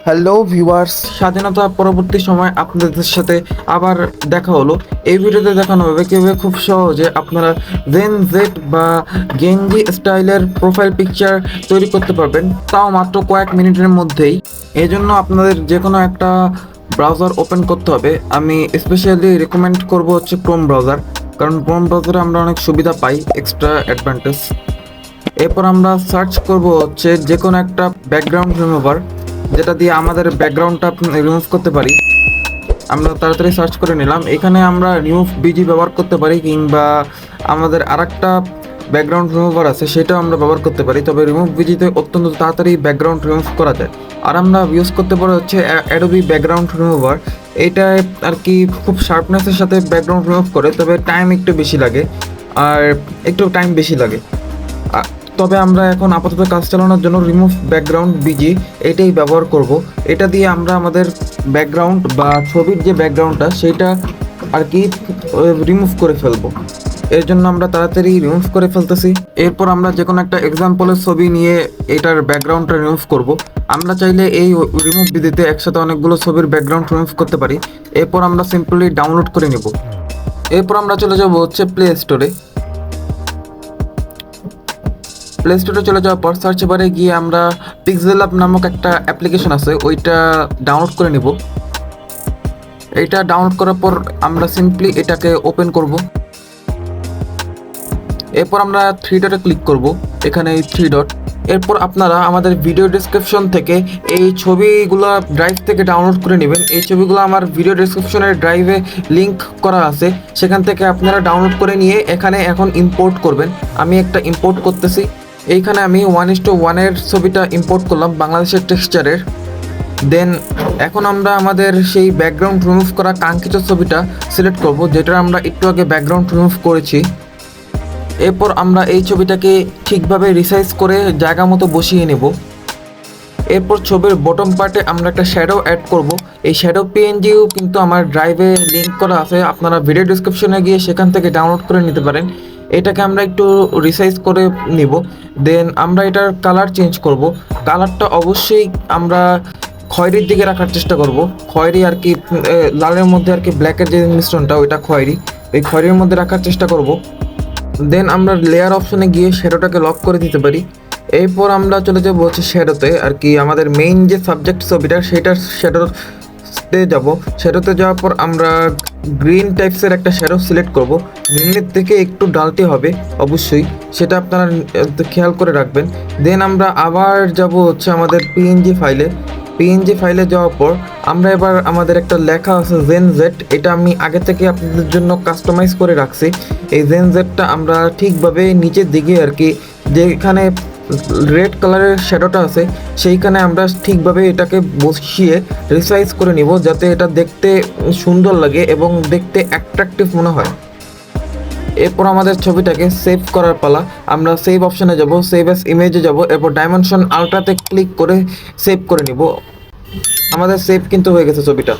Hello viewers, স্বাধীনতা পরবর্তী সময় আপনাদের সাথে আবার দেখা হলো। এই ভিডিওতে দেখানো হবে কীভাবে খুব সহজে আপনারা জেন জেড বা গেঞ্জি স্টাইলের প্রোফাইল পিকচার তৈরি করতে পারবেন, তাও মাত্র কয়েক মিনিটের মধ্যেই। এই জন্য আপনাদের যে কোনো একটা ব্রাউজার ওপেন করতে হবে। আমি স্পেশালি রেকমেন্ড করব হচ্ছে ক্রোম ব্রাউজার, কারণ ক্রোম ব্রাউজারে আমরা অনেক সুবিধা পাই, এক্সট্রা অ্যাডভান্টেজ। এরপর আমরা সার্চ করব হচ্ছে যে কোনো একটা ব্যাকগ্রাউন্ড রিমুভার, যেটা দিয়ে আমাদের ব্যাকগ্রাউন্ডটা রিমুভ করতে পারি। আমরা তাড়াতাড়ি সার্চ করে নিলাম। এখানে আমরা রিমুভ বিজি ব্যবহার করতে পারি, কিংবা আমাদের আরেকটা ব্যাকগ্রাউন্ড রিমুভার আছে সেটাও আমরা ব্যবহার করতে পারি। তবে রিমুভ বিজিতে অত্যন্ত তাড়াতাড়ি ব্যাকগ্রাউন্ড রিমুভ করা যায়। আর আমরা ইউজ করতে পারি হচ্ছে অ্যাডোবি ব্যাকগ্রাউন্ড রিমুভার। এটা আর কি খুব শার্পনেসের সাথে ব্যাকগ্রাউন্ড রিমুভ করে, তবে টাইম একটু বেশি লাগে। আর একটু টাইম বেশি লাগে। তবে আমরা এখন আপাতত কাজ চালানোর জন্য রিমুভ ব্যাকগ্রাউন্ড বিজি এটাই ব্যবহার করব। এটা দিয়ে আমরা আমাদের ব্যাকগ্রাউন্ড বা ছবির যে ব্যাকগ্রাউন্ডটা সেটা আর কি রিমুভ করে ফেলবো। এর জন্য আমরা তাড়াতাড়ি রিমুভ করে ফেলতেছি। এরপর আমরা যে কোনো একটা এক্সাম্পলের ছবি নিয়ে এটার ব্যাকগ্রাউন্ডটা রিমুভ করব। আমরা চাইলে এই রিমুভ বিধিতে একসাথে অনেকগুলো ছবির ব্যাকগ্রাউন্ড রিমুভ করতে পারি। এরপর আমরা সিম্পলি ডাউনলোড করে নেব। এরপর আমরা চলে যাব হচ্ছে প্লে স্টোরে। প্লে স্টোরে চলে যাওয়ার পর সার্চ বারে গিয়ে আমরা পিক্সেল আপ নামক একটা অ্যাপ্লিকেশন আছে, ওইটা ডাউনলোড করে নিব। এইটা ডাউনলোড করার পর আমরা সিম্পলি এটাকে ওপেন করব। এরপর আমরা থ্রি ডটে ক্লিক করব, এখানে এই থ্রি ডট। এরপর আপনারা আমাদের ভিডিও ডেসক্রিপশন থেকে এই ছবিগুলো ড্রাইভ থেকে ডাউনলোড করে নেবেন। এই ছবিগুলো আমার ভিডিও ডেসক্রিপশনের ড্রাইভে লিঙ্ক করা আছে, সেখান থেকে আপনারা ডাউনলোড করে নিয়ে এখানে এখন ইম্পোর্ট করবেন। আমি একটা ইম্পোর্ট করতেছি। এইখানে আমি 1:1 ছবিটা ইম্পোর্ট করলাম বাংলাদেশের টেক্সচারের। দেন এখন আমরা আমাদের সেই ব্যাকগ্রাউন্ড রিমুভ করা কাঙ্ক্ষিত ছবিটা সিলেক্ট করব, যেটা আমরা একটু আগে ব্যাকগ্রাউন্ড রিমুভ করেছি। এরপর আমরা এই ছবিটাকে ঠিকভাবে রিসাইজ করে জায়গা মতো বসিয়ে নেব। এরপর ছবির বটম পার্টে আমরা একটা শ্যাডো অ্যাড করব। এই শ্যাডো পিএনজিও কিন্তু আমার ড্রাইভে লিঙ্ক করা আছে, আপনারা ভিডিও ডিসক্রিপশনে গিয়ে সেখান থেকে ডাউনলোড করে নিতে পারেন। এটাকে আমরা একটু রিসাইজ করে নিব। দেন আমরা এটার কালার চেঞ্জ করব। কালারটা অবশ্যই আমরা খয়েরির দিকে রাখার চেষ্টা করব। খয়েরি আর কি, লালের মধ্যে আর কি ব্ল্যাকের যে মিশ্রণটা ওইটা খয়েরি, এই খয়েরির মধ্যে রাখার চেষ্টা করব। দেন আমরা লেয়ার অপশনে গিয়ে শ্যাডোটাকে লক করে দিতে পারি। এরপর আমরা চলে যাবো হচ্ছে শ্যাডোতে, আর কি আমাদের মেইন যে সাবজেক্ট ছবিটা সেটার শ্যাডোতে যাব। শ্যাডোতে যাওয়ার পর আমরা গ্রিন টাইপসের একটা শ্যাডো সিলেক্ট করব। গ্রিনের থেকে একটু ডালটি হবে অবশ্যই, সেটা আপনারা খেয়াল করে রাখবেন। দেন আমরা আবার যাব হচ্ছে আমাদের পিএনজি ফাইলে যাওয়ার পর আমরা এবার আমাদের একটা লেখা আছে জেন জেড, এটা আমি আগে থেকে আপনাদের জন্য কাস্টমাইজ করে রাখছি। এই জেন জেডটা আমরা ঠিকভাবে নিচের দিকে আর কি যেখানে রেড কালারের শ্যাডোটা আছে সেইখানে আমরা ঠিকভাবে এটাকে বসিয়ে রিসাইজ করে নিব, যাতে এটা দেখতে সুন্দর লাগে এবং দেখতে অ্যাট্রাকটিভ মনে হয়। এরপর আমাদের ছবিটাকে সেভ করার পালা। আমরা সেভ অপশানে যাব, সেভ অ্যাজ ইমেজে যাব, এরপর ডাইমেনশন আলট্রাতে ক্লিক করে সেভ করে নিব। আমাদের সেভ কিন্তু হয়ে গেছে ছবিটা।